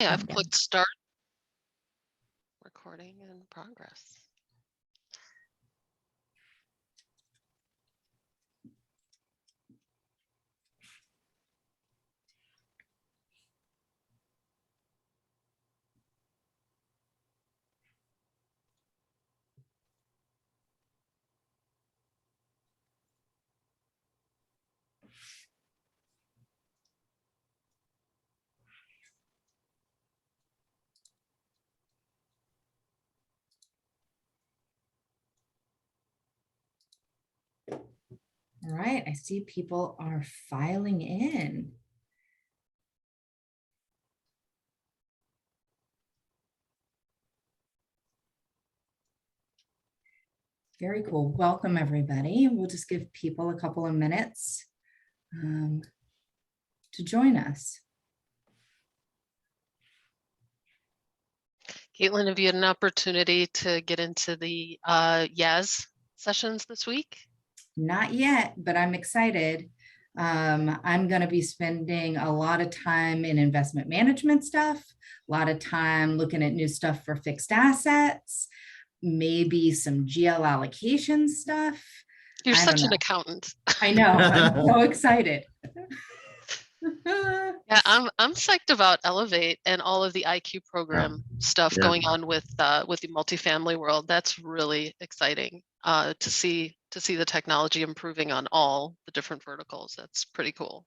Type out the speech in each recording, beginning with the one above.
Yeah, I've clicked start. Recording in progress. All right, I see people are filing in. Very cool. Welcome, everybody. We'll just give people a couple of minutes to join us. Caitlin, have you had an opportunity to get into the YAS sessions this week? Not yet, but I'm excited. I'm going to be spending a lot of time in investment management stuff, a lot of time looking at new stuff for fixed assets, maybe some GL allocation stuff. You're such an accountant. I know. I'm so excited. Yeah, I'm psyched about Elevate and all of the IQ program stuff going on with the multifamily world. That's really exciting to see the technology improving on all the different verticals. That's pretty cool.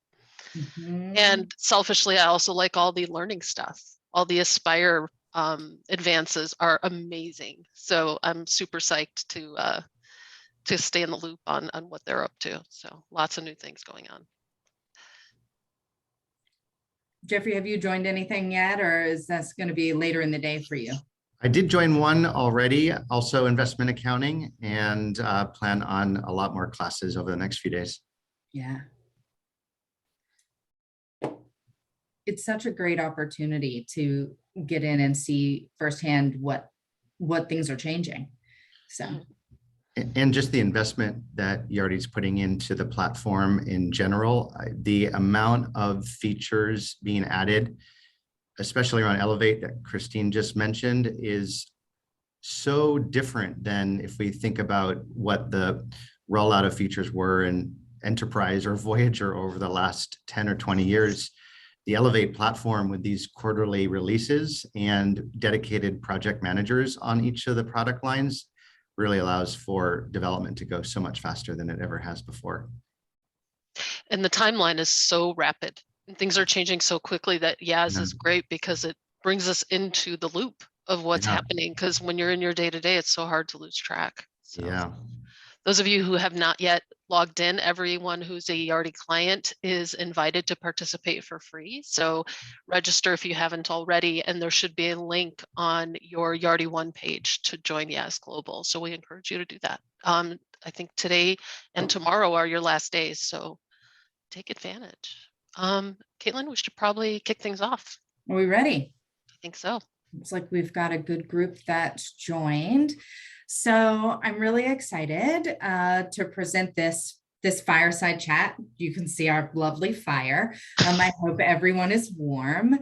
And selfishly, I also like all the learning stuff. All the Aspire advances are amazing. So I'm super psyched to stay in the loop on what they're up to. So lots of new things going on. Geoffrey, have you joined anything yet, or is this going to be later in the day for you? I did join one already, also investment accounting, and plan on a lot more classes over the next few days. Yeah. It's such a great opportunity to get in and see firsthand what things are changing. So. And just the investment that Yardi's putting into the platform in general, the amount of features being added, especially around Elevate that Christine just mentioned, is so different than if we think about what the rollout of features were in Enterprise or Voyager over the last 10 or 20 years. The Elevate platform with these quarterly releases and dedicated project managers on each of the product lines really allows for development to go so much faster than it ever has before. And the timeline is so rapid and things are changing so quickly that YAS is great because it brings us into the loop of what's happening. Because when you're in your day-to-day, it's so hard to lose track. So those of you who have not yet logged in, everyone who's a Yardi client is invited to participate for free. So register if you haven't already, and there should be a link on your Yardi One page to join YAS Global. So we encourage you to do that. I think today and tomorrow are your last days, so take advantage. Caitlin, we should probably kick things off. Are we ready? I think so. Looks like we've got a good group that's joined. So I'm really excited to present this fireside chat. You can see our lovely fire. I hope everyone is warm.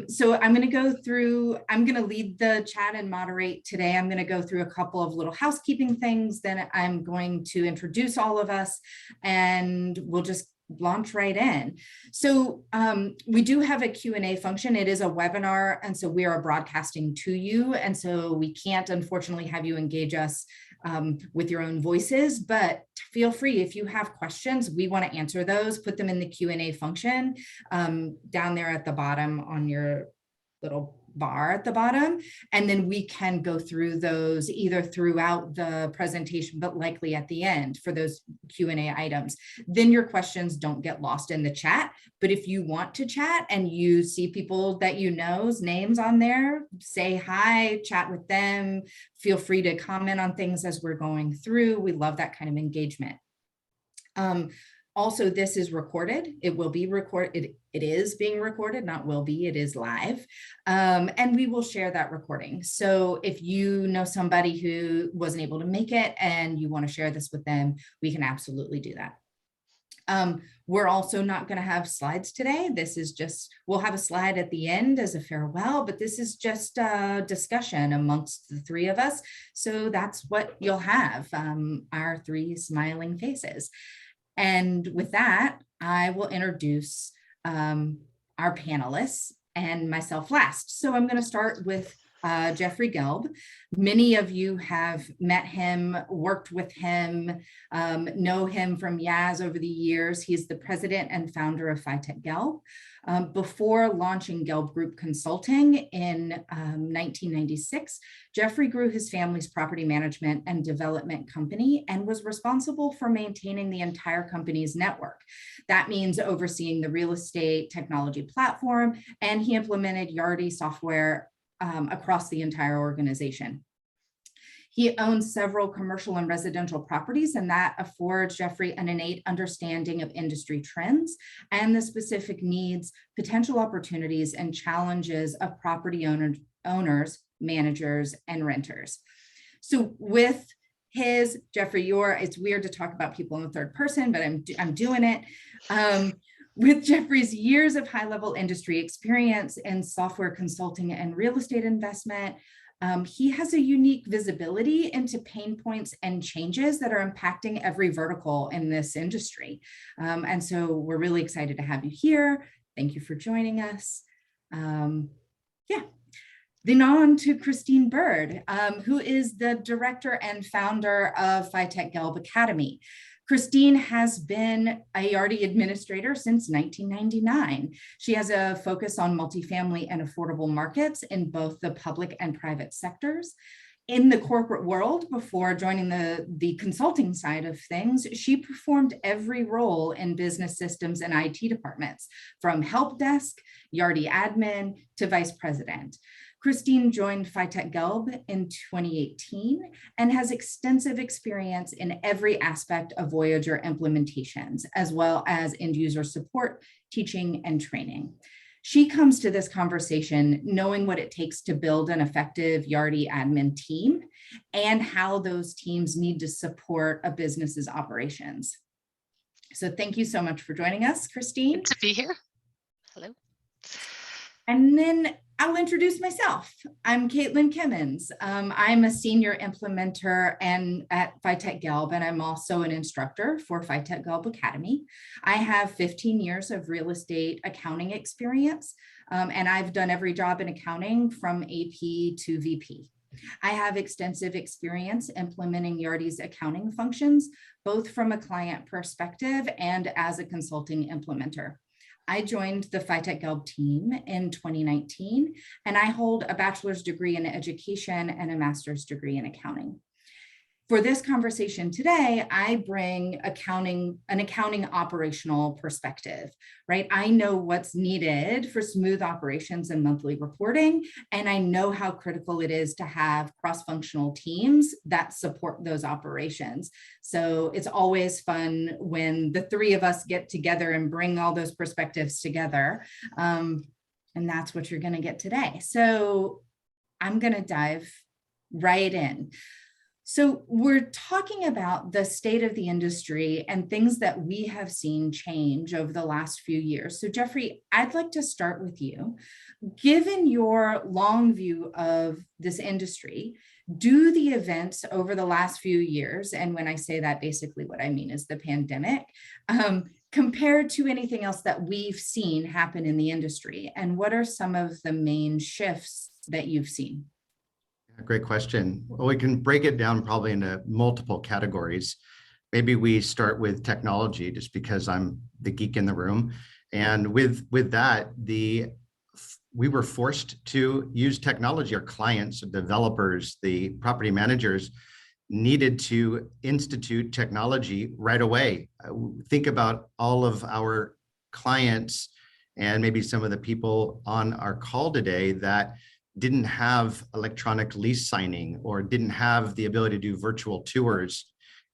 So I'm going to lead the chat and moderate today. I'm going to go through a couple of little housekeeping things. Then I'm going to introduce all of us and we'll just launch right in. So we do have a Q&A function. It is a webinar, and so we are broadcasting to you. And so we can't, unfortunately, have you engage us with your own voices, but feel free if you have questions, we want to answer those, put them in the Q&A function down there at the bottom on your little bar at the bottom, and then we can go through those either throughout the presentation, but likely at the end for those Q&A items. Then your questions don't get lost in the chat, but if you want to chat and you see people that you know's names on there, say hi, chat with them, feel free to comment on things as we're going through. We love that kind of engagement. Also, this is recorded. It will be recorded. It is being recorded, not will be, it is live. And we will share that recording. So if you know somebody who wasn't able to make it and you want to share this with them, we can absolutely do that. We're also not going to have slides today. This is just, we'll have a slide at the end as a farewell, but this is just a discussion amongst the three of us. So that's what you'll have, our three smiling faces. And with that, I will introduce our panelists and myself last. So I'm going to start with Geoffrey Gelb. Many of you have met him, worked with him, know him from Yaz over the years. He's the president and founder of FitechGelb. Before launching Gelb Group Consulting in 1996, Geoffrey grew his family's property management and development company and was responsible for maintaining the entire company's network. That means overseeing the real estate technology platform, and he implemented Yardi software across the entire organization. He owns several commercial and residential properties, and that affords Geoffrey an innate understanding of industry trends and the specific needs, potential opportunities, and challenges of property owners, managers, and renters. So with his, Geoffrey, it's weird to talk about people in the third person, but I'm doing it. With Geoffrey's years of high-level industry experience in software consulting and real estate investment, he has a unique visibility into pain points and changes that are impacting every vertical in this industry. And so we're really excited to have you here. Thank you for joining us. Then on to Christine Burd, who is the director and founder of FitechGelb Academy. Christine has been a Yardi administrator since 1999. She has a focus on multifamily and affordable markets in both the public and private sectors. In the corporate world, before joining the consulting side of things, she performed every role in business systems and IT departments, from help desk, Yardi admin, to vice president. Christine joined FitechGelb in 2018 and has extensive experience in every aspect of Voyager implementations, as well as end user support, teaching, and training. She comes to this conversation knowing what it takes to build an effective Yardi admin team and how those teams need to support a business's operations. So thank you so much for joining us, Christine. Good to be here. Hello. And then I'll introduce myself. I'm Caitlin Kimmons. I'm a senior implementer at FitechGelb, and I'm also an instructor for FitechGelb Academy. I have 15 years of real estate accounting experience, and I've done every job in accounting from AP to VP. I have extensive experience implementing Yardi's accounting functions, both from a client perspective and as a consulting implementer. I joined the FitechGelb team in 2019, and I hold a bachelor's degree in education and a master's degree in accounting. For this conversation today, I bring an accounting operational perspective, right? I know what's needed for smooth operations and monthly reporting, and I know how critical it is to have cross-functional teams that support those operations. So it's always fun when the three of us get together and bring all those perspectives together. And that's what you're going to get today. So I'm going to dive right in. So we're talking about the state of the industry and things that we have seen change over the last few years. So Geoffrey, I'd like to start with you. Given your long view of this industry, do the events over the last few years, and when I say that, basically what I mean is the pandemic, compared to anything else that we've seen happen in the industry? And what are some of the main shifts that you've seen? Great question. Well, we can break it down probably into multiple categories. Maybe we start with technology, just because I'm the geek in the room. And with that, we were forced to use technology. Our clients, developers, the property managers needed to institute technology right away. Think about all of our clients and maybe some of the people on our call today that didn't have electronic lease signing or didn't have the ability to do virtual tours.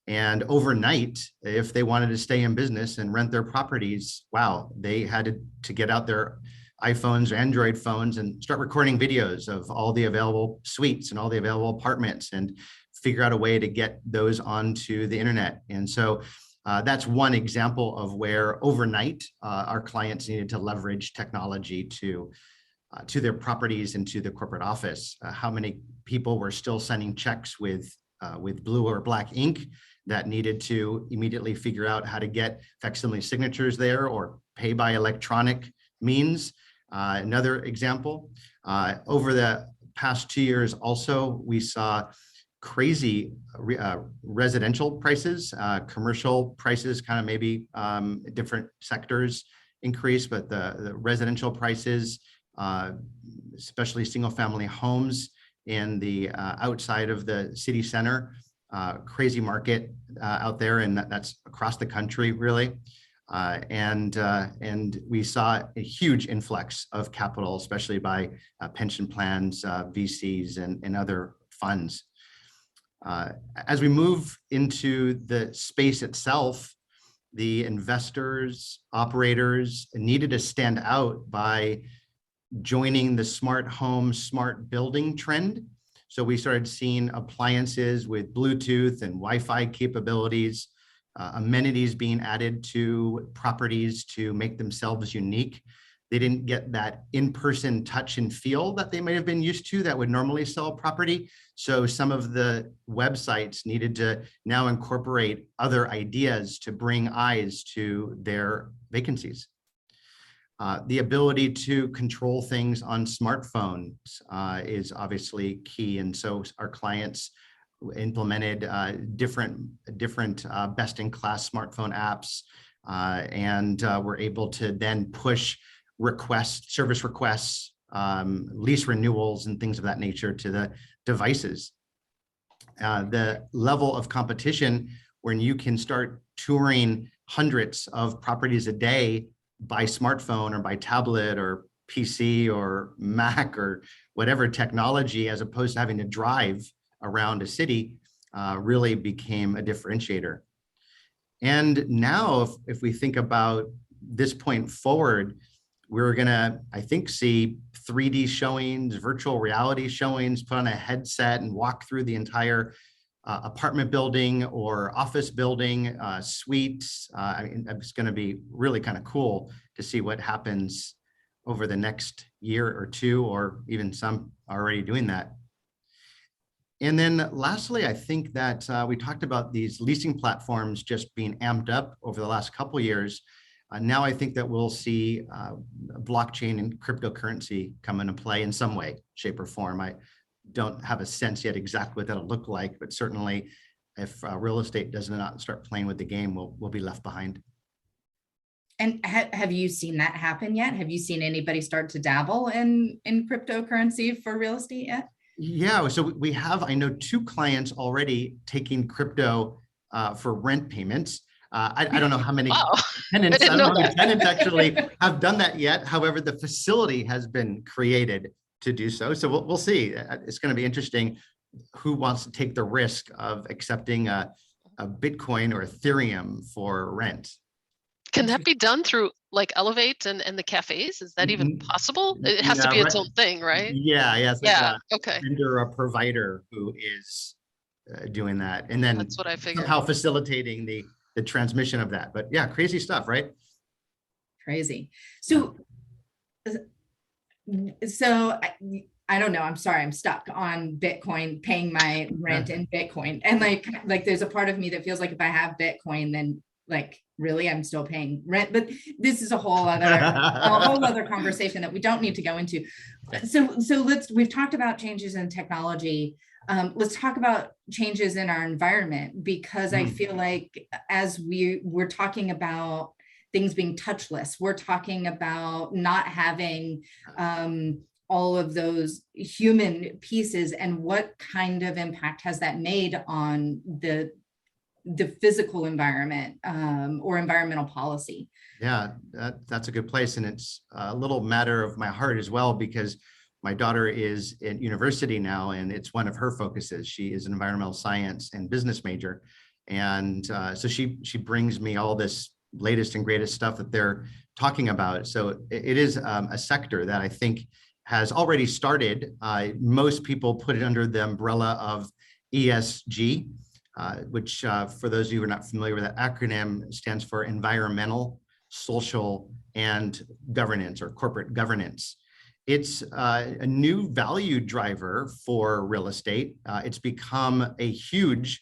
And overnight, if they wanted to stay in business and rent their properties, wow, they had to get out their iPhones, Android phones, and start recording videos of all the available suites and all the available apartments and figure out a way to get those onto the internet. And so That's one example of where overnight our clients needed to leverage technology to their properties and to the corporate office. How many people were still sending checks with blue or black ink that needed to immediately figure out how to get facsimile signatures there or pay by electronic means. Another example, over the past 2 years also, we saw crazy residential prices, commercial prices, kind of maybe different sectors increase, but the residential prices, especially single family homes in the outside of the city center, crazy market out there, and that's across the country really. And we saw a huge influx of capital, especially by pension plans, VCs, and other funds. As we move into the space itself, the investors, operators needed to stand out by joining the smart home, smart building trend. So we started seeing appliances with Bluetooth and Wi-Fi capabilities, amenities being added to properties to make themselves unique. They didn't get that in-person touch and feel that they might have been used to that would normally sell a property. So some of the websites needed to now incorporate other ideas to bring eyes to their vacancies. The ability to control things on smartphones is obviously key. And so our clients implemented different best-in-class smartphone apps and were able to then push requests, service requests, lease renewals, and things of that nature to the devices. The level of competition when you can start touring hundreds of properties a day by smartphone or by tablet or PC or Mac or whatever technology, as opposed to having to drive around a city, really became a differentiator. And now, if we think about this point forward, we're gonna, I think, see 3D showings, virtual reality showings, put on a headset and walk through the entire apartment building or office building, suites. I mean, it's gonna be really kind of cool to see what happens over the next year or two, or even some already doing that. And then lastly, I think that we talked about these leasing platforms just being amped up over the last couple of years. Now I think that we'll see blockchain and cryptocurrency come into play in some way, shape, or form. I don't have a sense yet exactly what that'll look like, but certainly if real estate does not start playing with the game, we'll be left behind. And have you seen that happen yet? Have you seen anybody start to dabble in cryptocurrency for real estate yet? Yeah, so we have, I know, 2 clients already taking crypto for rent payments. I don't know how many tenants, I don't know how many tenants actually have done that yet. However, the facility has been created to do so. So we'll see. It's going to be interesting who wants to take the risk of accepting a Bitcoin or Ethereum for rent. Can that be done through like Elevate and the cafes? Is that even possible? It has to be its own thing, right? Yeah, it's like okay. a vendor or provider who is doing that, and then that's what I figured. Somehow facilitating the transmission of that. But yeah, crazy stuff, right? Crazy. So I don't know. I'm sorry. I'm stuck on Bitcoin, paying my rent in Bitcoin, and like there's a part of me that feels like if I have Bitcoin, then like really I'm still paying rent. But this is a whole other conversation that we don't need to go into. So we've talked about changes in technology. Let's talk about changes in our environment, because I feel like as we're talking about things being touchless, we're talking about not having all of those human pieces, and what kind of impact has that made on the physical environment or environmental policy? Yeah, that's a good place. And it's a little matter of my heart as well, because my daughter is at university now, and it's one of her focuses. She is an environmental science and business major. And so she brings me all this latest and greatest stuff that they're talking about. So it is a sector that I think has already started. Most people put it under the umbrella of ESG. which for those of you who are not familiar with that acronym, stands for environmental, social, and governance, or corporate governance. It's a new value driver for real estate. It's become a huge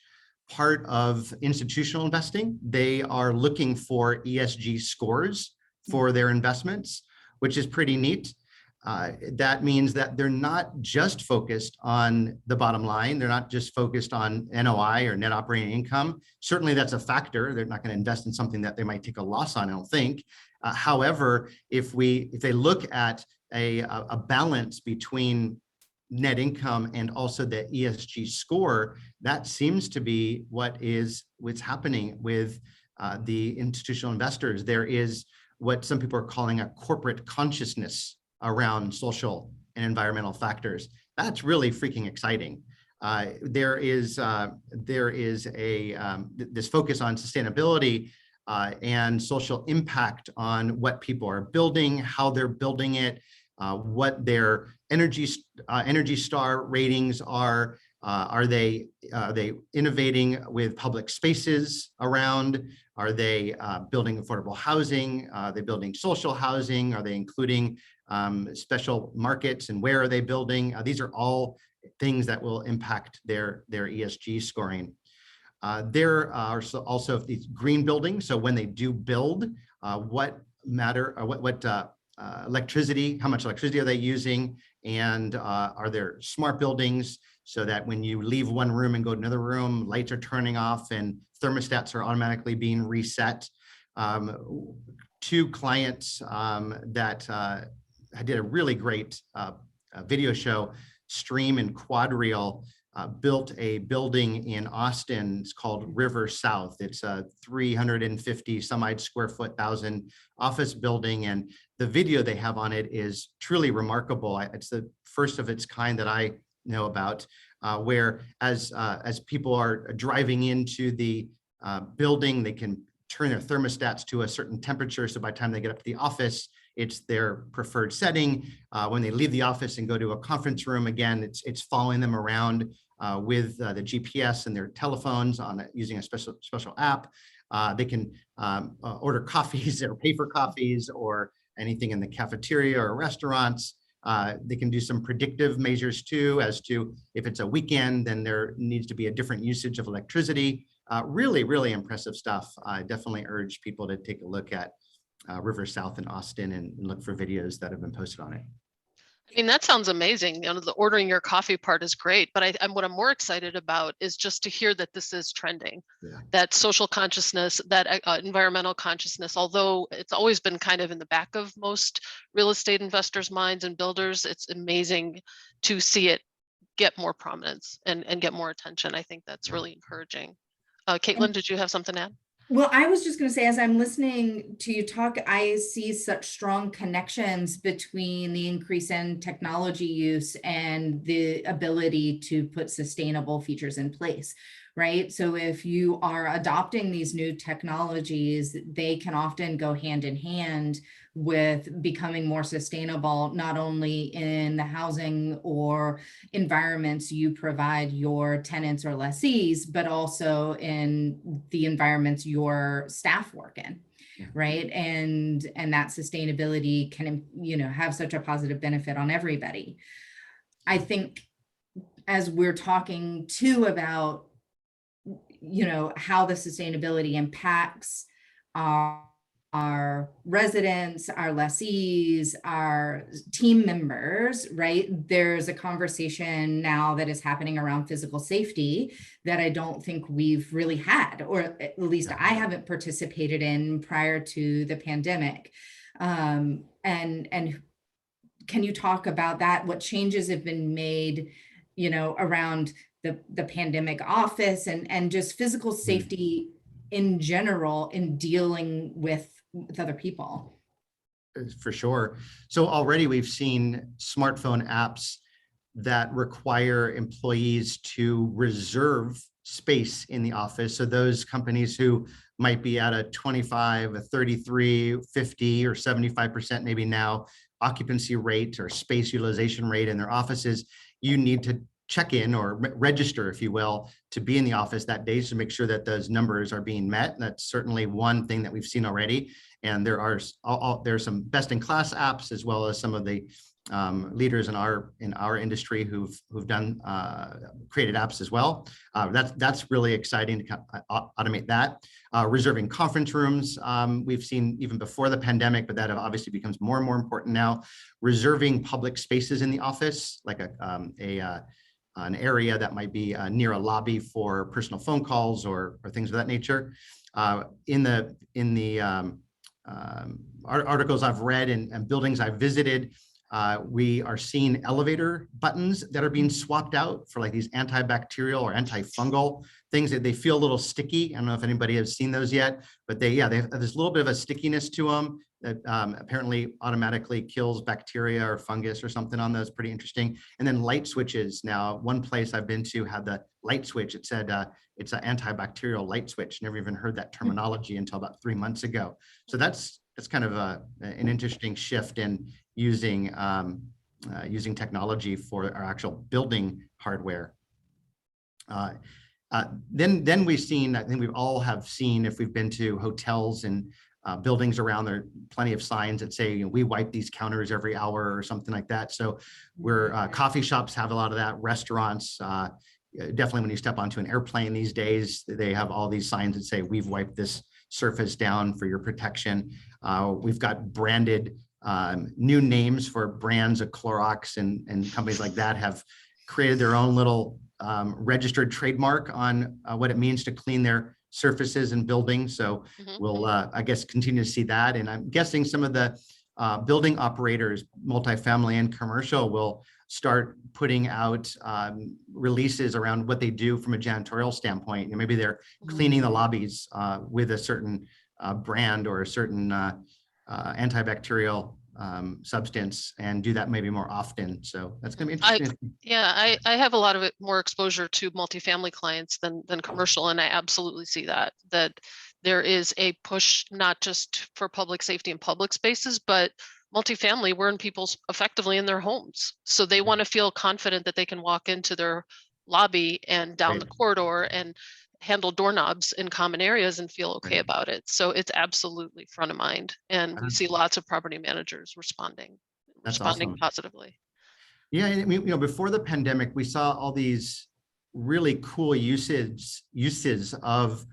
part of institutional investing. They are looking for ESG scores for their investments, which is pretty neat. That means that they're not just focused on the bottom line. They're not just focused on NOI or net operating income. Certainly that's a factor. They're not going to invest in something that they might take a loss on, I don't think. However, if they look at a balance between net income and also the ESG score, that seems to be what's happening with the institutional investors. There is what some people are calling a corporate consciousness around social and environmental factors. That's really freaking exciting. There is this focus on sustainability and social impact on what people are building, how they're building it, what their Energy Star ratings are. Are they innovating with public spaces around? Are they building affordable housing? Are they building social housing? Are they including special markets, and where are they building? These are all things that will impact their ESG scoring. There are also these green buildings. So when they do build, what electricity, how much electricity are they using? And are there smart buildings so that when you leave one room and go to another room, lights are turning off and thermostats are automatically being reset? Two clients that did a really great video show, Stream and Quadreel, built a building in Austin. It's called River South. It's a 350 some odd square foot, 1,000 office building. And the video they have on it is truly remarkable. It's the first of its kind that I know about, where as people are driving into the building, they can turn their thermostats to a certain temperature. So by the time they get up to the office, it's their preferred setting. When they leave the office and go to a conference room, again, it's following them around with the GPS and their telephones using a special app. They can order coffees or pay for coffees or anything in the cafeteria or restaurants. They can do some predictive measures too, as to if it's a weekend, then there needs to be a different usage of electricity. Really, really impressive stuff. I definitely urge people to take a look at River South in Austin and look for videos that have been posted on it. I mean, that sounds amazing. You know, the ordering your coffee part is great, but what I'm more excited about is just to hear that this is trending, that social consciousness, that environmental consciousness, although it's always been kind of in the back of most real estate investors' minds and builders, it's amazing to see it get more prominence and get more attention. I think that's really encouraging. Caitlin, did you have something to add? Well, I was just going to say, as I'm listening to you talk, I see such strong connections between the increase in technology use and the ability to put sustainable features in place, right? So if you are adopting these new technologies, they can often go hand in hand with becoming more sustainable, not only in the housing or environments you provide your tenants or lessees, but also in the environments your staff work in, right? And that sustainability can, have such a positive benefit on everybody. I think as we're talking too about, how the sustainability impacts our residents, our lessees, our team members, right? There's a conversation now that is happening around physical safety that I don't think we've really had, or at least I haven't participated in prior to the pandemic. And can you talk about that? What changes have been made, around the pandemic office and just physical safety in general in dealing with other people? For sure. So already we've seen smartphone apps that require employees to reserve space in the office. So those companies who might be at a 25, a 33, 50, or 75% maybe now occupancy rate or space utilization rate in their offices, you need to check in or register, if you will, to be in the office that day to make sure that those numbers are being met. And that's certainly one thing that we've seen already. And there's some best in class apps, as well as some of the leaders in our industry who've done created apps as well. That's really exciting to automate that. Reserving conference rooms, we've seen even before the pandemic, but that obviously becomes more and more important now. Reserving public spaces in the office, like an area that might be near a lobby for personal phone calls or things of that nature. In the articles I've read and buildings I've visited, we are seeing elevator buttons that are being swapped out for like these antibacterial or antifungal things that they feel a little sticky. I don't know if anybody has seen those yet, but they have this little bit of a stickiness to them that apparently automatically kills bacteria or fungus or something on those. Pretty interesting. And then light switches. Now, one place I've been to had the light switch. It said it's an antibacterial light switch. Never even heard that terminology until about 3 months ago. So that's kind of an interesting shift in using technology for our actual building hardware. Then we've seen, I think we all have seen, if we've been to hotels and buildings around, there are plenty of signs that say, we wipe these counters every hour or something like that. So coffee shops have a lot of that, restaurants, definitely when you step onto an airplane these days, they have all these signs that say, we've wiped this surface down for your protection. We've got branded new names for brands of Clorox and companies like that have created their own little registered trademark on what it means to clean their surfaces and buildings. So we'll, I guess, continue to see that. And I'm guessing some of the building operators, multifamily and commercial, will start putting out releases around what they do from a janitorial standpoint. And maybe they're cleaning the lobbies with a certain brand or a certain antibacterial substance, and do that maybe more often. So that's going to be interesting. I have a lot of more exposure to multifamily clients than commercial, and I absolutely see that there is a push not just for public safety and public spaces, but multifamily, we're in people's effectively in their homes. So they want to feel confident that they can walk into their lobby and down the corridor and handle doorknobs in common areas and feel okay about it. So it's absolutely front of mind. And we see lots of property managers responding awesome. Positively. Yeah, I mean, before the pandemic, we saw all these really cool uses of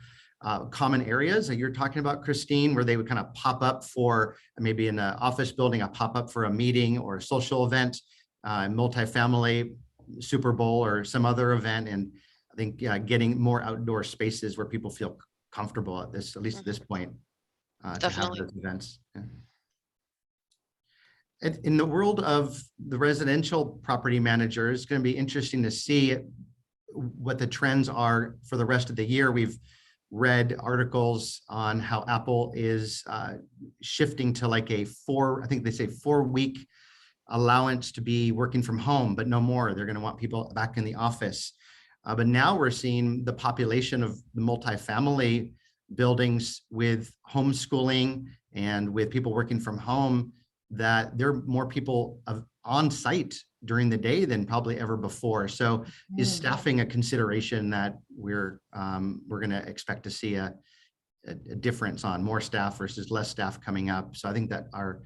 common areas that you're talking about, Christine, where they would kind of pop up for maybe in an office building, a pop up for a meeting or a social event, multifamily, Super Bowl or some other event. And I think getting more outdoor spaces where people feel comfortable at least at this point, to have those events. Yeah. In the world of the residential property manager, it's going to be interesting to see what the trends are for the rest of the year. We've read articles on how Apple is shifting to like I think they say 4-week allowance to be working from home, but no more. They're going to want people back in the office. But now we're seeing the population of the multifamily buildings with homeschooling and with people working from home, that there are more people on site during the day than probably ever before. So is staffing a consideration that we're going to expect to see a difference on more staff versus less staff coming up? So I think that our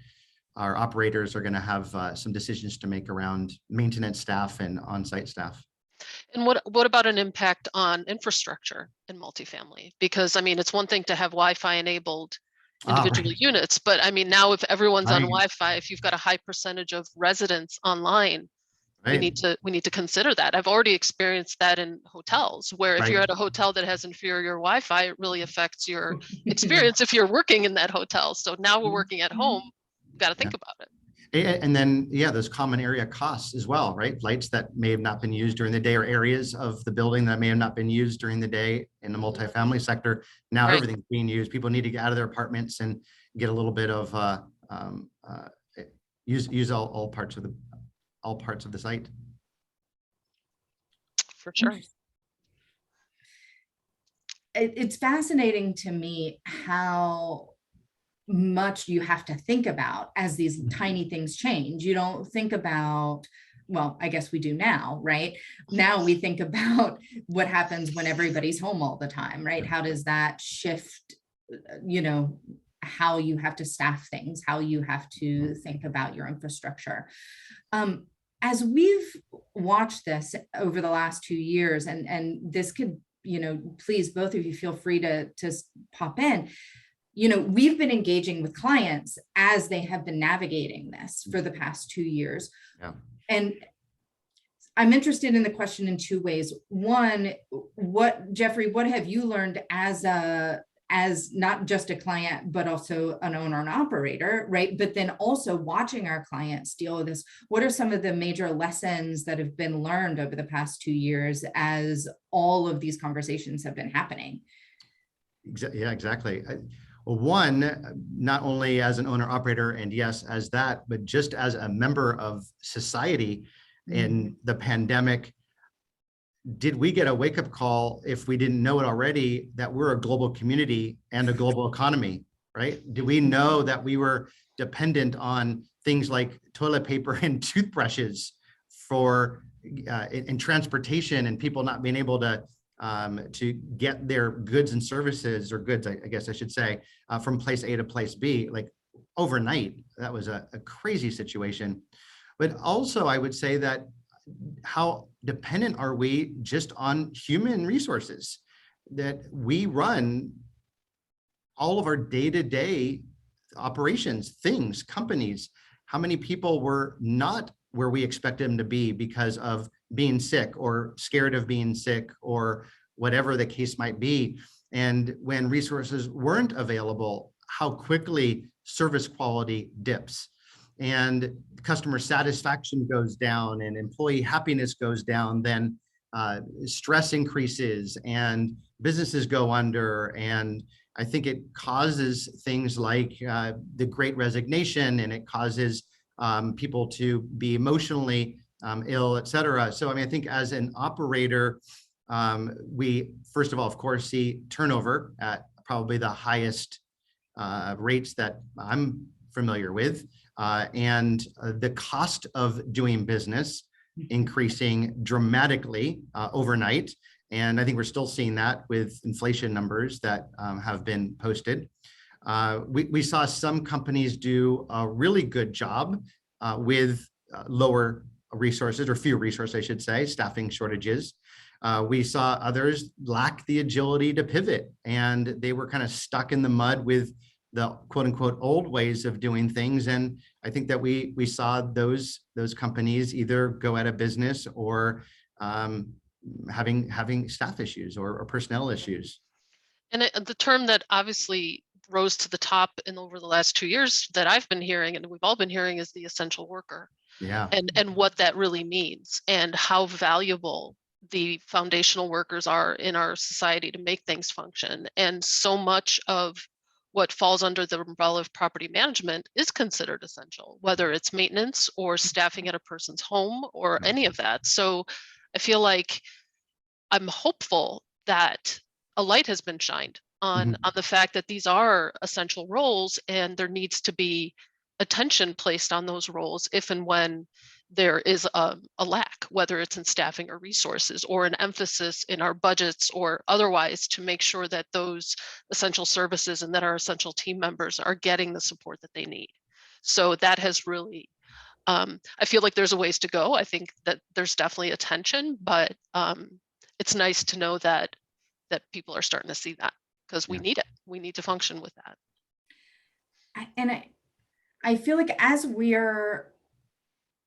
operators are going to have some decisions to make around maintenance staff and on-site staff. And what about an impact on infrastructure in multifamily? Because I mean, it's one thing to have Wi-Fi enabled individual units, but I mean, now if everyone's on Wi-Fi, if you've got a high percentage of residents online, we need to consider that. I've already experienced that in hotels, where if you're at a hotel that has inferior Wi-Fi, it really affects your experience if you're working in that hotel. So now we're working at home, you've got to think about it. And then, those common area costs as well, right? Lights that may have not been used during the day, or areas of the building that may have not been used during the day in the multifamily sector. Now everything's being used. People need to get out of their apartments and get a little bit of use all parts of the site. For sure. It's fascinating to me how much you have to think about as these tiny things change. You don't think about well, I guess we do now, right? Now we think about what happens when everybody's home all the time, right? How does that shift, how you have to staff things, how you have to think about your infrastructure. As we've watched this over the last 2 years, and this could, please, both of you feel free to pop in. We've been engaging with clients as they have been navigating this for the past 2 years. Yeah. And I'm interested in the question in two ways. One, Geoffrey, what have you learned as not just a client, but also an owner and operator, right? But then also watching our clients deal with this. What are some of the major lessons that have been learned over the past 2 years as all of these conversations have been happening? Yeah, exactly. Well, one, not only as an owner operator and yes, as that, but just as a member of society in the pandemic, did we get a wake-up call, if we didn't know it already, that we're a global community and a global economy, right? Do we know that we were dependent on things like toilet paper and toothbrushes for in transportation, and people not being able to get their goods and services, or goods, I guess I should say, from place A to place B, like overnight? That was a crazy situation. But also, I would say that how dependent are we just on human resources, that we run all of our day-to-day operations, things, companies. How many people were not where we expect them to be because of being sick or scared of being sick or whatever the case might be? And when resources weren't available, how quickly service quality dips and customer satisfaction goes down and employee happiness goes down, then stress increases and businesses go under. And I think it causes things like the Great Resignation, and it causes people to be emotionally ill, et cetera. So, I mean, I think as an operator, we, first of all, of course, see turnover at probably the highest rates that I'm familiar with. And the cost of doing business increasing dramatically overnight. And I think we're still seeing that with inflation numbers that have been posted. We saw some companies do a really good job with lower resources, or fewer resources, I should say, staffing shortages. We saw others lack the agility to pivot, and they were kind of stuck in the mud with the quote unquote old ways of doing things. And I think that we saw those companies either go out of business or having staff issues or personnel issues. And the term that obviously rose to the top in over the last 2 years that I've been hearing, and we've all been hearing, is the essential worker. Yeah. And what that really means, and how valuable the foundational workers are in our society to make things function. And so much of what falls under the umbrella of property management is considered essential, whether it's maintenance or staffing at a person's home or any of that. So I feel like I'm hopeful that a light has been shined on the fact that these are essential roles, and there needs to be attention placed on those roles if and when there is a lack, whether it's in staffing or resources, or an emphasis in our budgets or otherwise, to make sure that those essential services and that our essential team members are getting the support that they need. So that has really, I feel like there's a ways to go. I think that there's definitely attention, but it's nice to know that people are starting to see that, because we need it. We need to function with that. I feel like as we're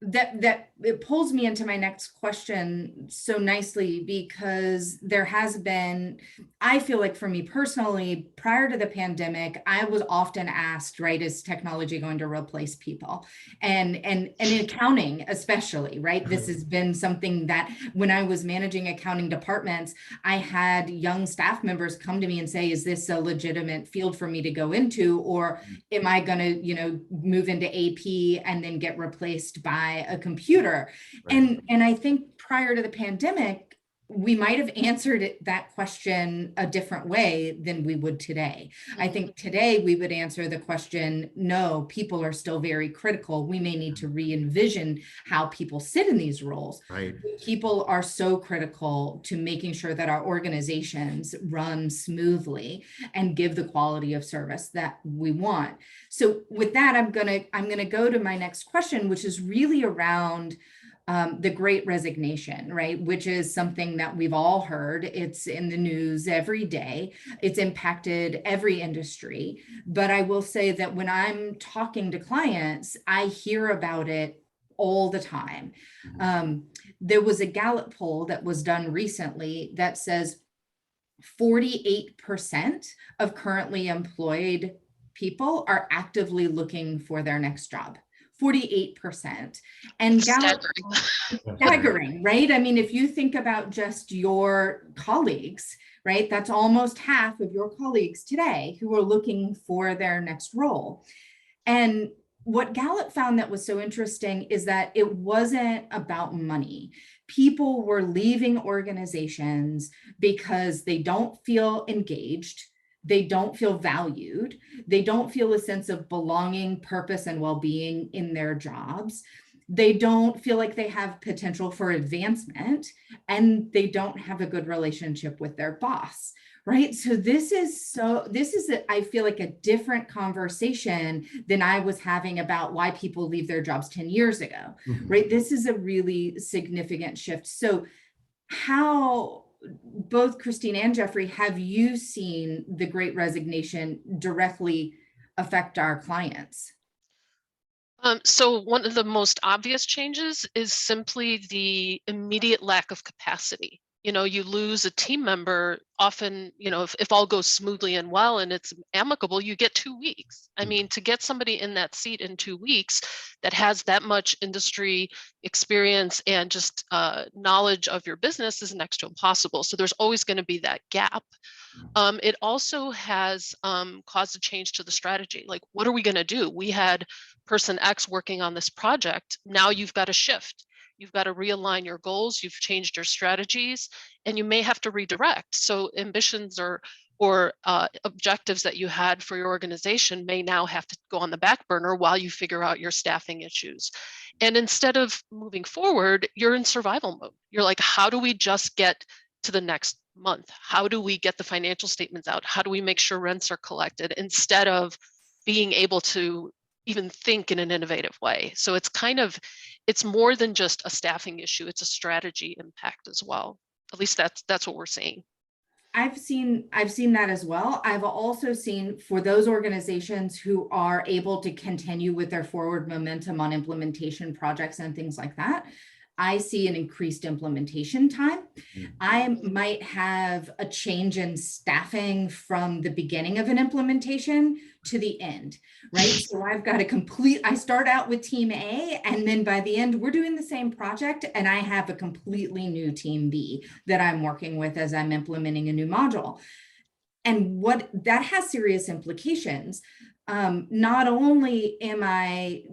that it pulls me into my next question so nicely, because there has been, I feel like for me personally, prior to the pandemic, I was often asked, right, is technology going to replace people? And in accounting especially, right? This has been something that when I was managing accounting departments, I had young staff members come to me and say, is this a legitimate field for me to go into? Or am I going to, move into AP and then get replaced by a computer? Right. And I think prior to the pandemic, we might have answered that question a different way than we would today. I think today we would answer the question, no, people are still very critical. We may need to re-envision how people sit in these roles. Right. People are so critical to making sure that our organizations run smoothly and give the quality of service that we want. So with that, I'm gonna go to my next question, which is really around the Great Resignation, right? Which is something that we've all heard. It's in the news every day. It's impacted every industry. But I will say that when I'm talking to clients, I hear about it all the time. There was a Gallup poll that was done recently that says 48% of currently employed people are actively looking for their next job. 48%. And Gallup, staggering, right? I mean, if you think about just your colleagues, right, that's almost half of your colleagues today who are looking for their next role. And what Gallup found that was so interesting is that it wasn't about money. People were leaving organizations because they don't feel engaged. They don't feel valued. They don't feel a sense of belonging, purpose, and well-being in their jobs. They don't feel like they have potential for advancement, and they don't have a good relationship with their boss, right? So this is I feel like a different conversation than I was having about why people leave their jobs 10 years ago, right? This is a really significant shift. So how, both Christine and Geoffrey, have you seen the Great Resignation directly affect our clients? So one of the most obvious changes is simply the immediate lack of capacity. You lose a team member often, if all goes smoothly and well and it's amicable, you get 2 weeks. I mean, to get somebody in that seat in 2 weeks that has that much industry experience and just knowledge of your business is next to impossible. So there's always going to be that gap. It also has caused a change to the strategy. Like, what are we going to do? We had person X working on this project. Now you've got to shift. You've got to realign your goals. You've changed your strategies, and you may have to redirect. So ambitions or objectives that you had for your organization may now have to go on the back burner while you figure out your staffing issues. And instead of moving forward, you're in survival mode. You're like, how do we just get to the next month? How do we get the financial statements out? How do we make sure rents are collected, instead of being able to even think in an innovative way? So it's more than just a staffing issue. It's a strategy impact as well. At least that's what we're seeing. I've seen that as well. I've also seen, for those organizations who are able to continue with their forward momentum on implementation projects and things like that, I see an increased implementation time. I might have a change in staffing from the beginning of an implementation to the end, right? So I've got I start out with team A, and then by the end, we're doing the same project, and I have a completely new team B that I'm working with as I'm implementing a new module. And what that has serious implications. Not only am I,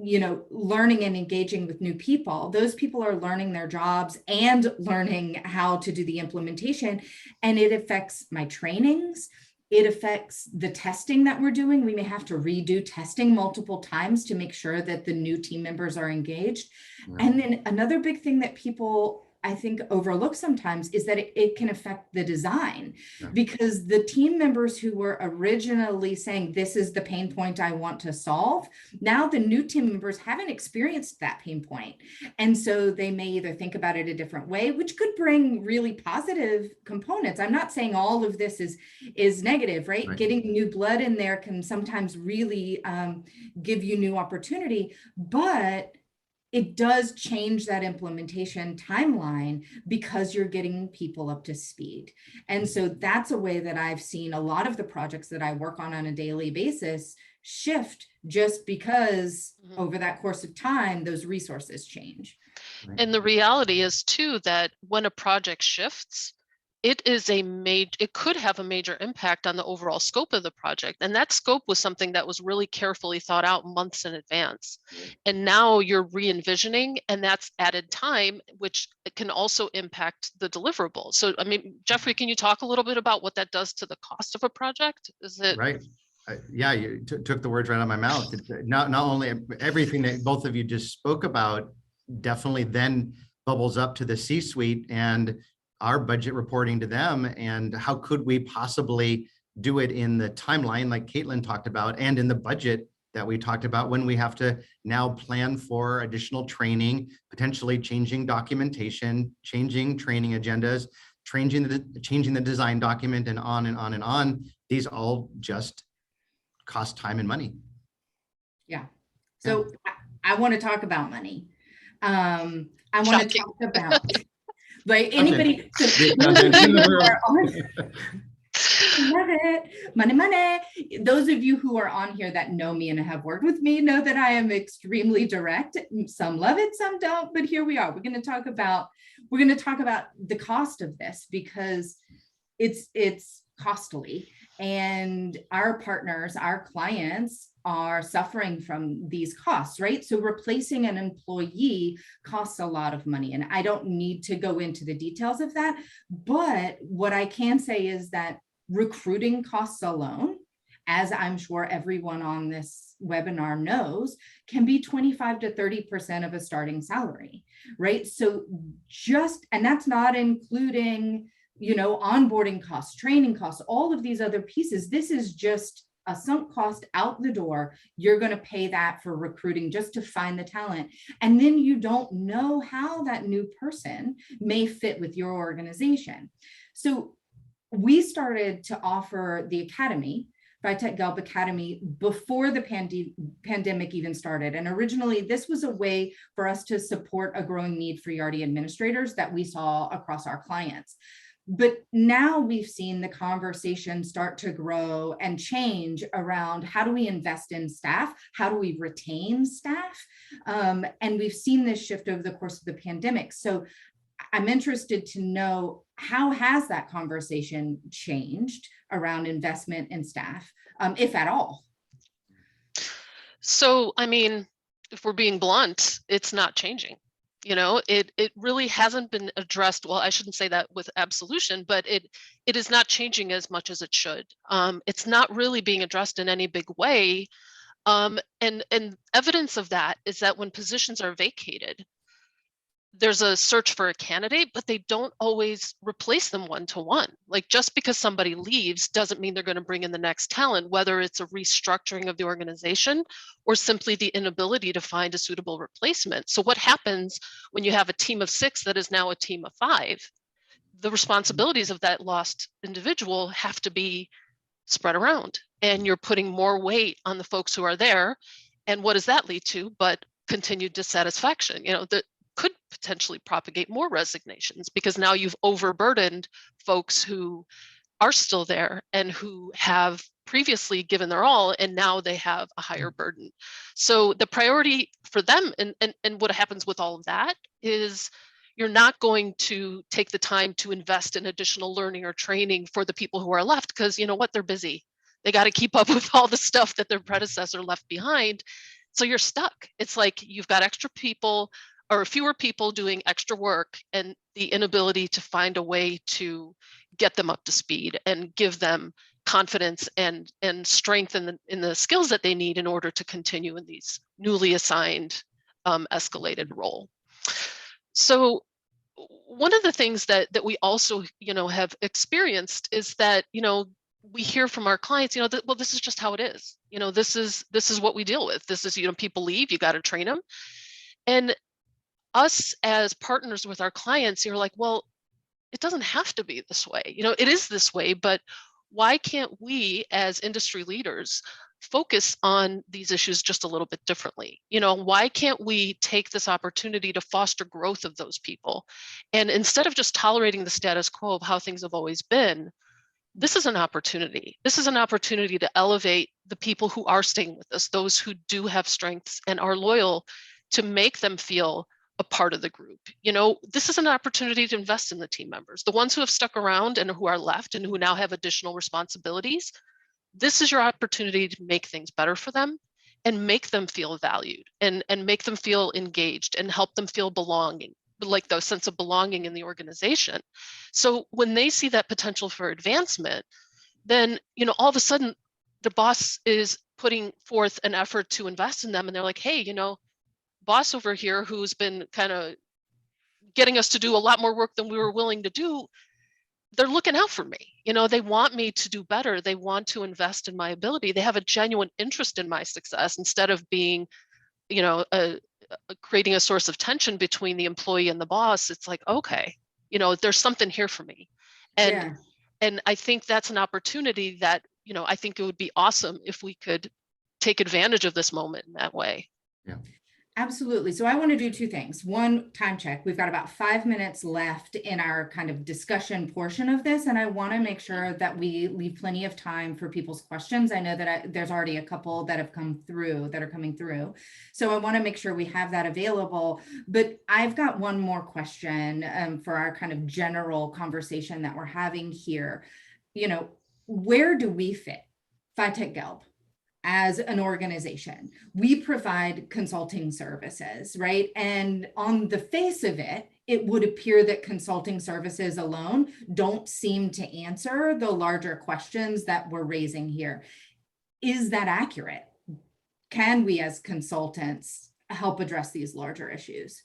learning and engaging with new people, those people are learning their jobs and learning how to do the implementation, and it affects my trainings. It affects the testing that we're doing. We may have to redo testing multiple times to make sure that the new team members are engaged. Right. And then another big thing that people, I think, overlook sometimes is that it can affect the design, because the team members who were originally saying, this is the pain point I want to solve, now the new team members haven't experienced that pain point. And so they may either think about it a different way, which could bring really positive components. I'm not saying all of this is negative, right? Getting new blood in there can sometimes really give you new opportunity, but it does change that implementation timeline because you're getting people up to speed. And so that's a way that I've seen a lot of the projects that I work on a daily basis shift, just because over that course of time, those resources change. And the reality is too, that when a project shifts, it could have a major impact on the overall scope of the project. And that scope was something that was really carefully thought out months in advance. And now you're re-envisioning, and that's added time, which can also impact the deliverable. So, I mean, Geoffrey, can you talk a little bit about what that does to the cost of a project? Is it right? Yeah, you took the words right out of my mouth. Not only everything that both of you just spoke about definitely then bubbles up to the C-suite and our budget reporting to them, and how could we possibly do it in the timeline like Caitlin talked about, and in the budget that we talked about, when we have to now plan for additional training, potentially changing documentation, changing training agendas, changing the design document, and on and on and on. These all just cost time and money. Yeah. So I want to talk about money. I want to talk about like anybody. Okay. Love it. Money. Those of you who are on here that know me and have worked with me know that I am extremely direct. Some love it, some don't, but here we are. We're going to talk about the cost of this, because it's costly, and our partners, our clients, are suffering from these costs, right? So replacing an employee costs a lot of money, and I don't need to go into the details of that, but what I can say is that recruiting costs alone, as I'm sure everyone on this webinar knows, can be 25 to 30% of a starting salary, right? So and that's not including, onboarding costs, training costs, all of these other pieces. This is just a sunk cost out the door. You're going to pay that for recruiting just to find the talent. And then you don't know how that new person may fit with your organization. So we started to offer the academy, FitechGelb Academy, before the pandemic even started. And originally, this was a way for us to support a growing need for Yardi administrators that we saw across our clients. But now we've seen the conversation start to grow and change around how do we invest in staff? How do we retain staff? And we've seen this shift over the course of the pandemic. So I'm interested to know, how has that conversation changed around investment in staff, if at all? So, I mean, if we're being blunt, it's not changing. It really hasn't been addressed. Well, I shouldn't say that with absolution, but it is not changing as much as it should. It's not really being addressed in any big way. And evidence of that is that when positions are vacated, there's a search for a candidate, but they don't always replace them one-to-one. Like, just because somebody leaves doesn't mean they're going to bring in the next talent, whether it's a restructuring of the organization or simply the inability to find a suitable replacement. So what happens when you have a team of 6 that is now a team of 5? The responsibilities of that lost individual have to be spread around, and you're putting more weight on the folks who are there. And what does that lead to but continued dissatisfaction? That could potentially propagate more resignations, because now you've overburdened folks who are still there and who have previously given their all, and now they have a higher burden. So the priority for them, and what happens with all of that, is you're not going to take the time to invest in additional learning or training for the people who are left, because you know what, they're busy. They got to keep up with all the stuff that their predecessor left behind. So you're stuck. It's like you've got extra people, or fewer people doing extra work, and the inability to find a way to get them up to speed and give them confidence and strength in the skills that they need in order to continue in these newly assigned escalated role. So one of the things that we also have experienced is that we hear from our clients that, well, this is just how it is. This is what we deal with. This is people leave, you got to train them. And us as partners with our clients, you're like, well, it doesn't have to be this way. It is this way, but why can't we as industry leaders focus on these issues just a little bit differently? Why can't we take this opportunity to foster growth of those people? And instead of just tolerating the status quo of how things have always been, this is an opportunity. This is an opportunity to elevate the people who are staying with us, those who do have strengths and are loyal, to make them feel a part of the group. You know, this is an opportunity to invest in the team members, the ones who have stuck around and who are left and who now have additional responsibilities. This is your opportunity to make things better for them and make them feel valued and make them feel engaged and help them feel belonging, like the sense of belonging in the organization. So when they see that potential for advancement, then, you know, all of a sudden the boss is putting forth an effort to invest in them. And they're like, hey, you know, boss over here who's been kind of getting us to do a lot more work than we were willing to do, they're looking out for me. You know, they want me to do better. They want to invest in my ability. They have a genuine interest in my success instead of being, you know, creating a source of tension between the employee and the boss. It's like, okay, you know, there's something here for me. And I think that's an opportunity that, you know, I think it would be awesome if we could take advantage of this moment in that way. Yeah. Absolutely. So I want to do two things. One, time check. We've got about 5 minutes left in our kind of discussion portion of this, and I want to make sure that we leave plenty of time for people's questions. I know that there's already a couple that have come through, that are coming through. So I want to make sure we have that available. But I've got one more question for our kind of general conversation that we're having here. You know, where do we fit, FitechGelb? As an organization, we provide consulting services, right? And on the face of it, it would appear that consulting services alone don't seem to answer the larger questions that we're raising here. Is that accurate? Can we as consultants help address these larger issues?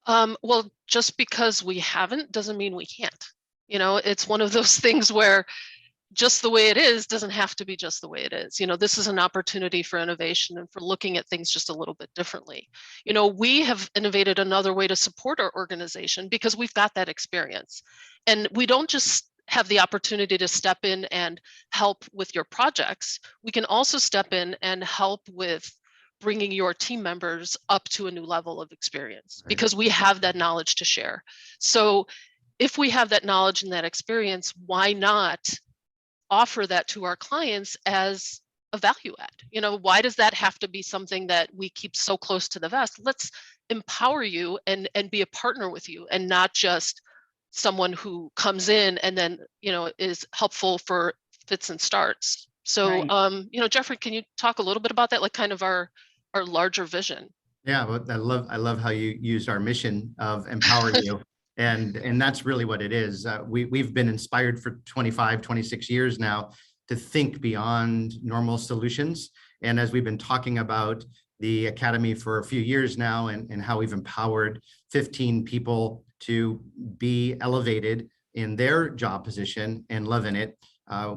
Well, just because we haven't doesn't mean we can't. You know, it's one of those things where just the way it is doesn't have to be just the way it is. You know, this is an opportunity for innovation and for looking at things just a little bit differently. You know, we have innovated another way to support our organization because we've got that experience. And we don't just have the opportunity to step in and help with your projects. We can also step in and help with bringing your team members up to a new level of experience because we have that knowledge to share. So if we have that knowledge and that experience, why not offer that to our clients as a value add? You know, why does that have to be something that we keep so close to the vest? Let's empower you and be a partner with you and not just someone who comes in and then, you know, is helpful for fits and starts. So, you know, Geoffrey, can you talk a little bit about that, like kind of our larger vision? Yeah, well, I love how you used our mission of empowering you. And that's really what it is. We've been inspired for 25, 26 years now to think beyond normal solutions. And as we've been talking about the Academy for a few years now and how we've empowered 15 people to be elevated in their job position and loving it,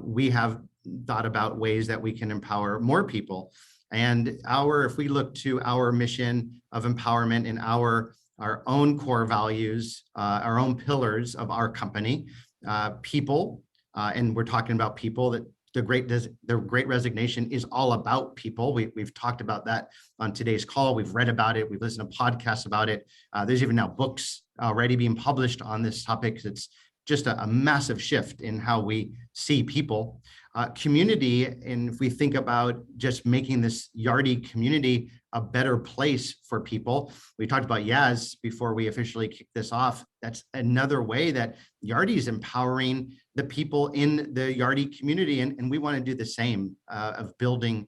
we have thought about ways that we can empower more people. And if we look to our mission of empowerment and our own core values, our own pillars of our company, people, and we're talking about people, that the Great Resignation is all about people. We've talked about that on today's call. We've read about it. We've listened to podcasts about it. There's even now books already being published on this topic. It's just a massive shift in how we see people. Community, and if we think about just making this Yardi community a better place for people, we talked about Yaz before we officially kick this off. That's another way that Yardi is empowering the people in the Yardi community, and we want to do the same of building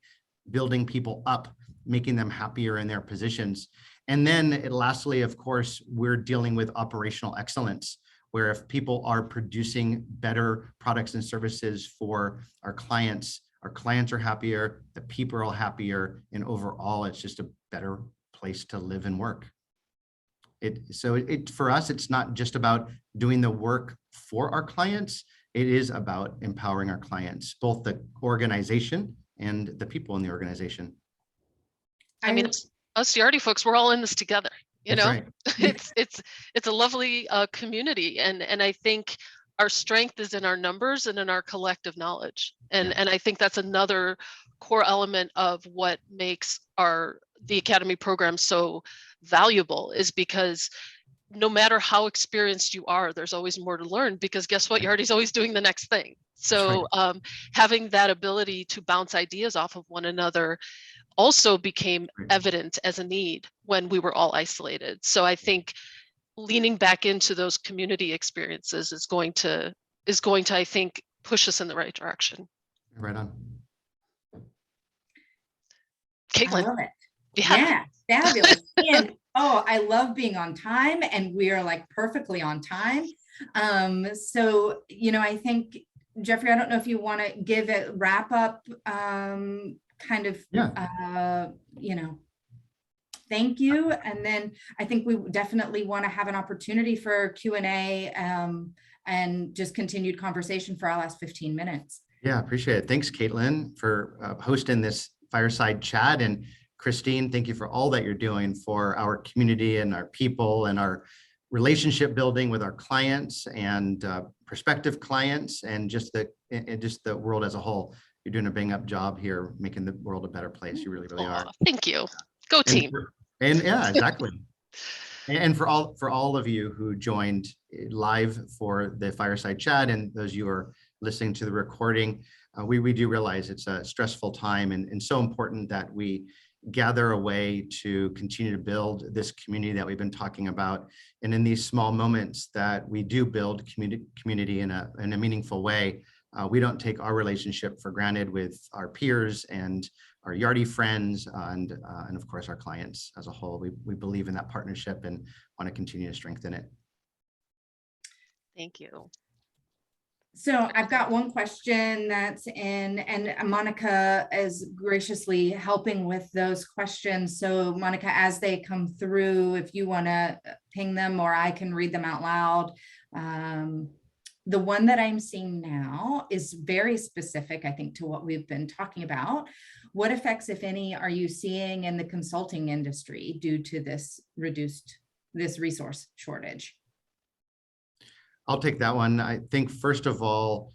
people up, making them happier in their positions. And then lastly, of course, we're dealing with operational excellence, where if people are producing better products and services for our clients are happier, the people are happier, and overall, it's just a better place to live and work. For us, it's not just about doing the work for our clients. It is about empowering our clients, both the organization and the people in the organization. I mean, us Yardi folks, we're all in this together. You know, right. it's a lovely community, and I think our strength is in our numbers and in our collective knowledge, and I think that's another core element of what makes the Academy program so valuable, is because no matter how experienced you are, there's always more to learn, because guess what? Yardi's always doing the next thing. So having that ability to bounce ideas off of one another also became Right. evident as a need when we were all isolated. So I think leaning back into those community experiences is going to, I think, push us in the right direction. Right on. I Caitlin. love it. Yeah. Yeah, fabulous. And oh, I love being on time, and we are like perfectly on time. So, you know, I think, Geoffrey, I don't know if you want to give a wrap up kind of, you know, thank you. And then I think we definitely want to have an opportunity for Q&A and just continued conversation for our last 15 minutes. Yeah, appreciate it. Thanks, Caitlin, for hosting this fireside chat. And Christine, thank you for all that you're doing for our community and our people and our relationship building with our clients and prospective clients and just the world as a whole. You're doing a bang up job here, making the world a better place. You really, really are. Thank you. Go team. And yeah, exactly. And for all of you who joined live for the fireside chat and those you are listening to the recording, we do realize it's a stressful time and so important that we gather a way to continue to build this community that we've been talking about. And in these small moments that we do build community in a meaningful way, we don't take our relationship for granted with our peers and our Yardi friends and of course our clients as a whole. We believe in that partnership and want to continue to strengthen it. Thank you. So I've got one question that's in, and Monica is graciously helping with those questions. So Monica, as they come through, if you want to ping them or I can read them out loud. The one that I'm seeing now is very specific, I think, to what we've been talking about. What effects, if any, are you seeing in the consulting industry due to this resource shortage? I'll take that one. I think, first of all,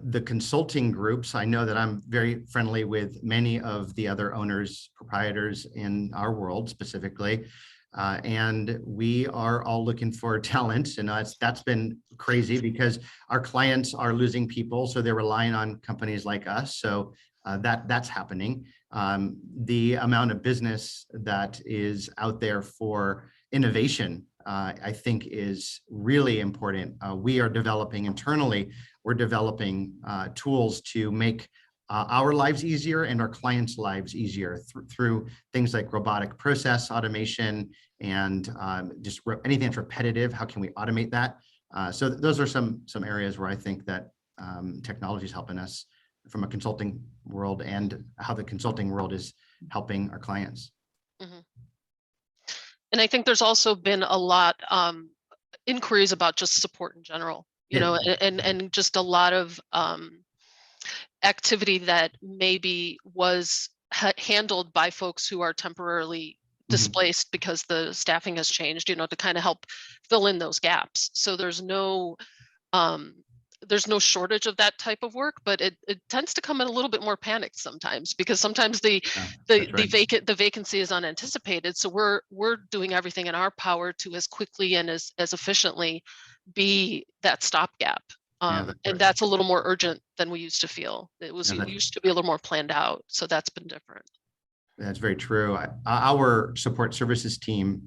the consulting groups, I know that I'm very friendly with many of the other owners, proprietors in our world specifically, and we are all looking for talent. And that's been crazy because our clients are losing people, so they're relying on companies like us. So that's happening. The amount of business that is out there for innovation, I think, is really important. We are developing internally, we're developing tools to make our lives easier and our clients' lives easier through things like robotic process automation and just anything that's repetitive. How can we automate that? So those are some areas where I think that technology is helping us from a consulting world and how the consulting world is helping our clients. Mm-hmm. And I think there's also been a lot inquiries about just support in general, you know, and just a lot of activity that maybe was handled by folks who are temporarily displaced because the staffing has changed, you know, to kind of help fill in those gaps. So there's no shortage of that type of work, but it tends to come in a little bit more panicked sometimes, because sometimes the vacancy is unanticipated. So we're doing everything in our power to as quickly and as efficiently be that stopgap. And that's a little more urgent than we used to feel. It used to be a little more planned out. So that's been different. That's very true. Our support services team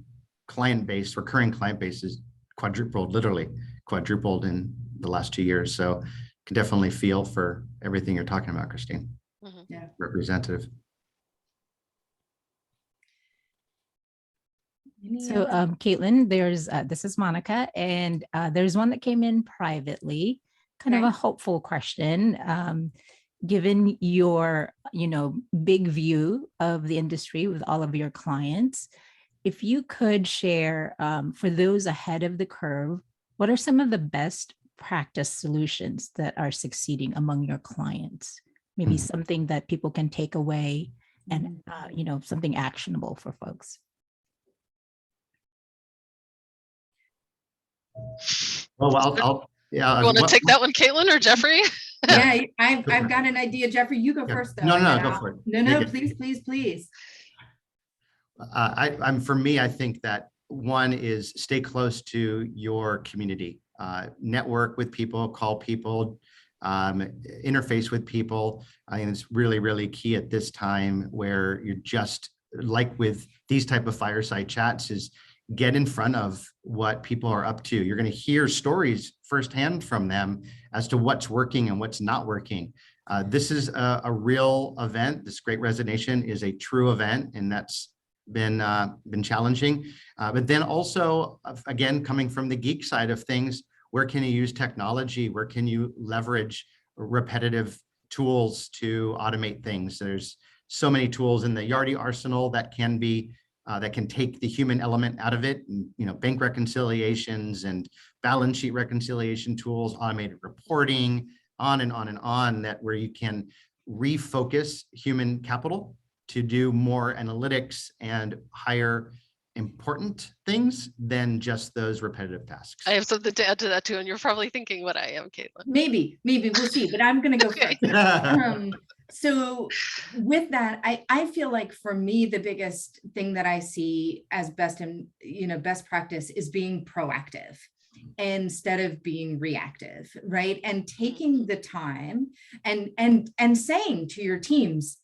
recurring client base is literally quadrupled in the last 2 years. So can definitely feel for everything you're talking about, Christine. Mm-hmm. Yeah. Representative. So Caitlin, this is Monica, and there's one that came in privately, kind of a hopeful question. Given your, big view of the industry with all of your clients, if you could share for those ahead of the curve, what are some of the best practice solutions that are succeeding among your clients? Maybe something that people can take away and, something actionable for folks. Well, yeah. You want to take that one, Caitlin or Geoffrey? Yeah, I've got an idea. Geoffrey, you go first, though. No, go for it. No, please. For me, I think that one is stay close to your community, network with people, call people, interface with people. I think it's really, really key at this time where you're just like with these type of fireside chats is get in front of what people are up to. You're going to hear stories firsthand from them as to what's working and what's not working. This is a real event. This Great Resignation is a true event, and that's been challenging. But then also, again, coming from the geek side of things, where can you use technology? Where can you leverage repetitive tools to automate things? There's so many tools in the Yardi arsenal that can be that can take the human element out of it. And, bank reconciliations and balance sheet reconciliation tools, automated reporting, on and on and on, that where you can refocus human capital to do more analytics and higher important things than just those repetitive tasks. I have something to add to that too, and you're probably thinking what I am, Caitlin. Maybe we'll see, but I'm going to go first. So with that, I feel like for me, the biggest thing that I see as best practice is being proactive instead of being reactive, right? And taking the time and saying to your teams,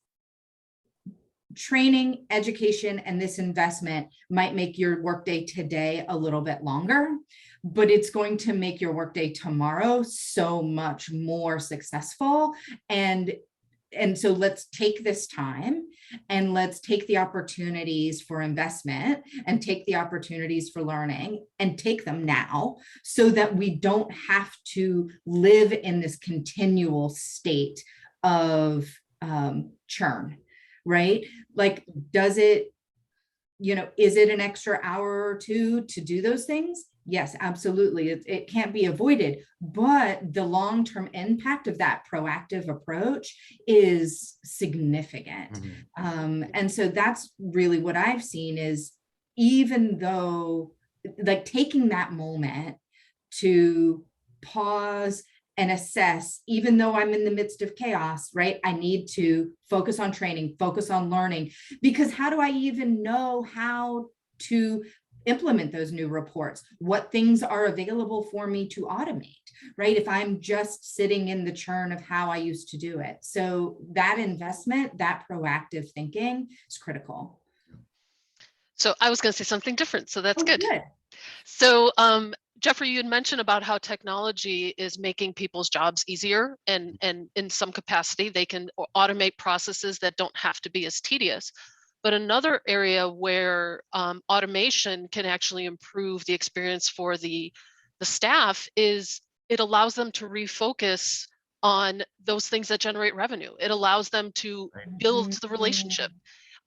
training, education, and this investment might make your workday today a little bit longer, but it's going to make your workday tomorrow so much more successful. And so let's take this time and let's take the opportunities for investment and take the opportunities for learning and take them now so that we don't have to live in this continual state of churn, right? Like, does it, is it an extra hour or two to do those things? Yes, absolutely. It can't be avoided, but the long-term impact of that proactive approach is significant. Mm-hmm. And so that's really what I've seen is, even though, like, taking that moment to pause and assess, even though I'm in the midst of chaos, right? I need to focus on training, focus on learning, because how do I even know how to implement those new reports? What things are available for me to automate, right? If I'm just sitting in the churn of how I used to do it. So that investment, that proactive thinking is critical. So I was going to say something different, so that's good. Good. So Geoffrey, you had mentioned about how technology is making people's jobs easier, and in some capacity, they can automate processes that don't have to be as tedious. But another area where automation can actually improve the experience for the staff is it allows them to refocus on those things that generate revenue. It allows them to build the relationship.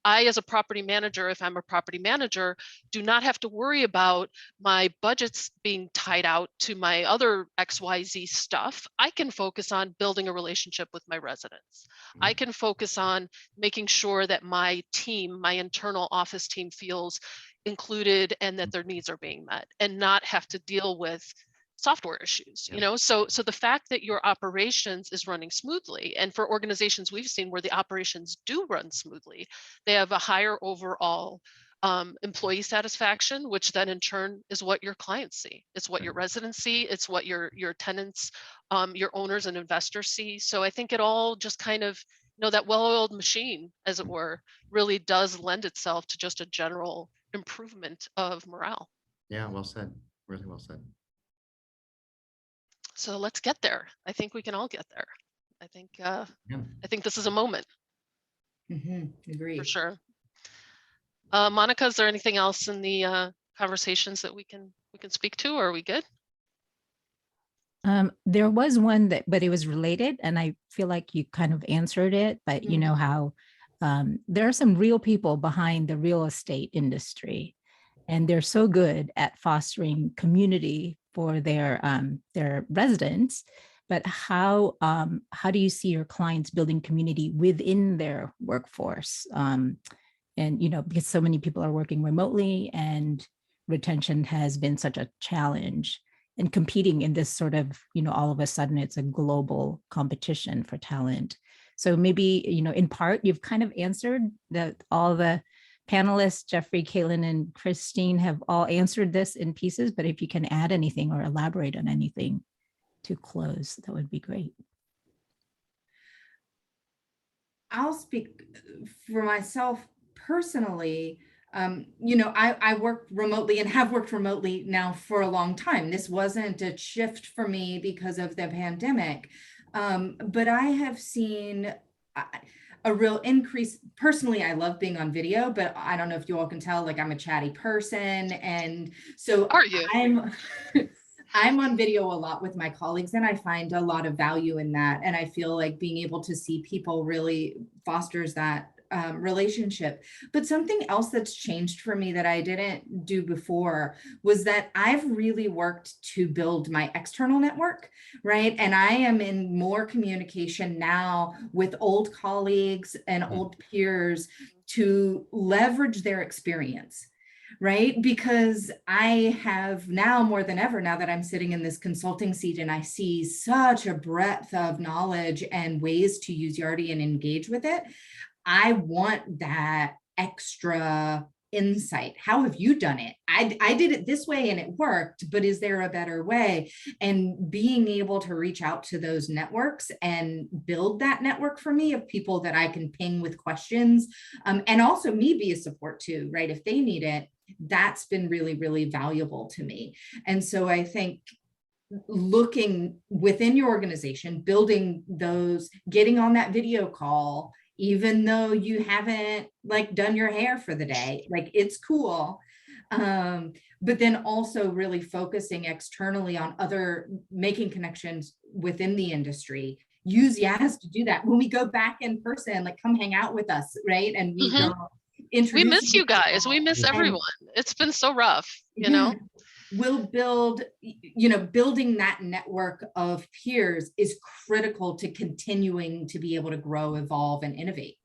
I, as a property manager, if I'm a property manager, do not have to worry about my budgets being tied out to my other XYZ stuff. I can focus on building a relationship with my residents. I can focus on making sure that my team, my internal office team, feels included and that their needs are being met, and not have to deal with software issues. So the fact that your operations is running smoothly, and for organizations we've seen where the operations do run smoothly, they have a higher overall employee satisfaction, which then in turn is what your clients see. It's what your residents see. It's what your tenants, your owners and investors see. So I think it all just kind of, that well-oiled machine, as it were, really does lend itself to just a general improvement of morale. Yeah, well said. Really well said. So let's get there. I think we can all get there. I think this is a moment. Agreed. For sure. Monica, is there anything else in the conversations that we can speak to, or are we good? There was one but it was related, and I feel like you kind of answered it, but you know how there are some real people behind the real estate industry, and they're so good at fostering community for their residents. But how do you see your clients building community within their workforce? And because so many people are working remotely, and retention has been such a challenge, and competing in this sort of, all of a sudden it's a global competition for talent. So maybe, in part, you've kind of answered that. All the panelists, Geoffrey, Caitlin, and Christine, have all answered this in pieces, but if you can add anything or elaborate on anything to close, that would be great. I'll speak for myself personally. I work remotely and have worked remotely now for a long time. This wasn't a shift for me because of the pandemic. But I have seen a real increase. Personally, I love being on video, but I don't know if you all can tell, like I'm a chatty person. And so Are you? I'm on video a lot with my colleagues, and I find a lot of value in that. And I feel like being able to see people really fosters that relationship. But something else that's changed for me that I didn't do before was that I've really worked to build my external network, right? And I am in more communication now with old colleagues and old peers to leverage their experience, right? Because I have now more than ever, now that I'm sitting in this consulting seat and I see such a breadth of knowledge and ways to use Yardi and engage with it, I want that extra insight. How have you done it? I did it this way and it worked, but is there a better way? And being able to reach out to those networks and build that network for me of people that I can ping with questions, and also me be a support too, right? If they need it, that's been really, really valuable to me. And so I think looking within your organization, building those, getting on that video call, even though you haven't like done your hair for the day, like it's cool. But then also really focusing externally on other, making connections within the industry. Use Yaz to do that. When we go back in person, like come hang out with us, right? And we go We miss you guys. We miss everyone. It's been so rough, you know? We'll build, building that network of peers is critical to continuing to be able to grow, evolve, and innovate.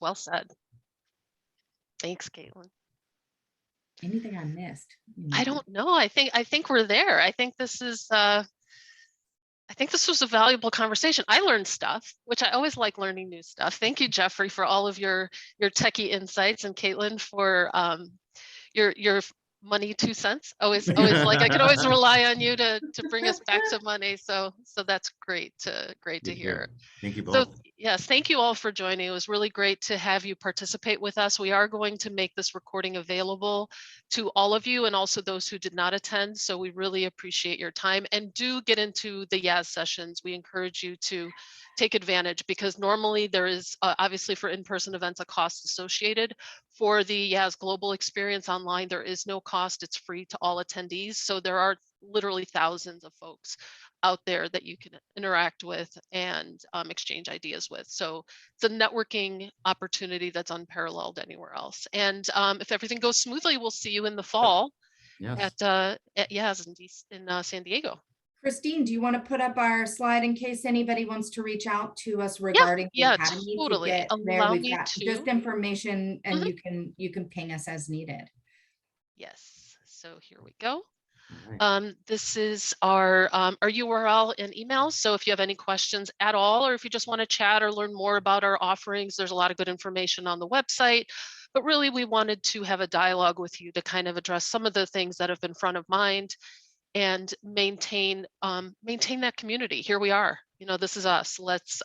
Well said. Thanks, Caitlin. Anything I missed? I don't know. I think we're there. I think this was a valuable conversation. I learned stuff, which I always like learning new stuff. Thank you, Geoffrey, for all of your techie insights, and Caitlin for your money 2 cents. Always like I can always rely on you to bring us back some money. So that's great to hear. Thank you both. So yes, thank you all for joining. It was really great to have you participate with us. We are going to make this recording available to all of you and also those who did not attend. So we really appreciate your time, and do get into the Yaz sessions. We encourage you to take advantage, because normally there is obviously for in-person events a cost associated. For the Yaz Global Experience online, there is no cost. It's free to all attendees. So there are literally thousands of folks out there that you can interact with and exchange ideas with. So it's a networking opportunity that's unparalleled anywhere else. And if everything goes smoothly, we'll see you in the fall at Yaz in San Diego. Christine, do you want to put up our slide in case anybody wants to reach out to us regarding the academy? Totally. To get there? Allow We've me got to just information, and you can ping us as needed. Yes. So here we go. This is our URL and email. So if you have any questions at all, or if you just want to chat or learn more about our offerings, there's a lot of good information on the website. But really, we wanted to have a dialogue with you to kind of address some of the things that have been front of mind and maintain that community. Here we are. This is us. Let's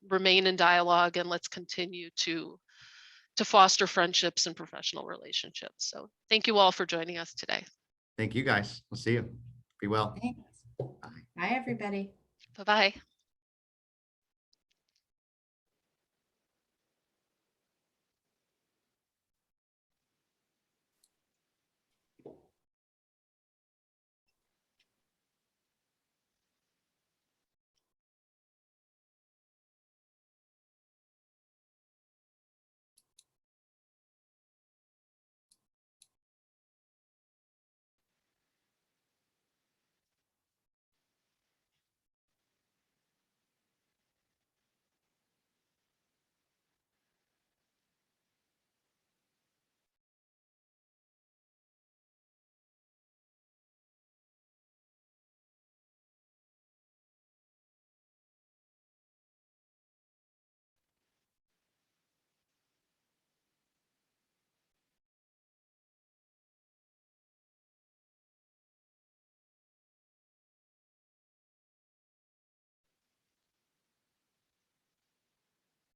remain in dialogue, and let's continue to foster friendships and professional relationships. So thank you all for joining us today. Thank you guys. We'll see you. Be well. Thanks. Bye, everybody. Bye-bye.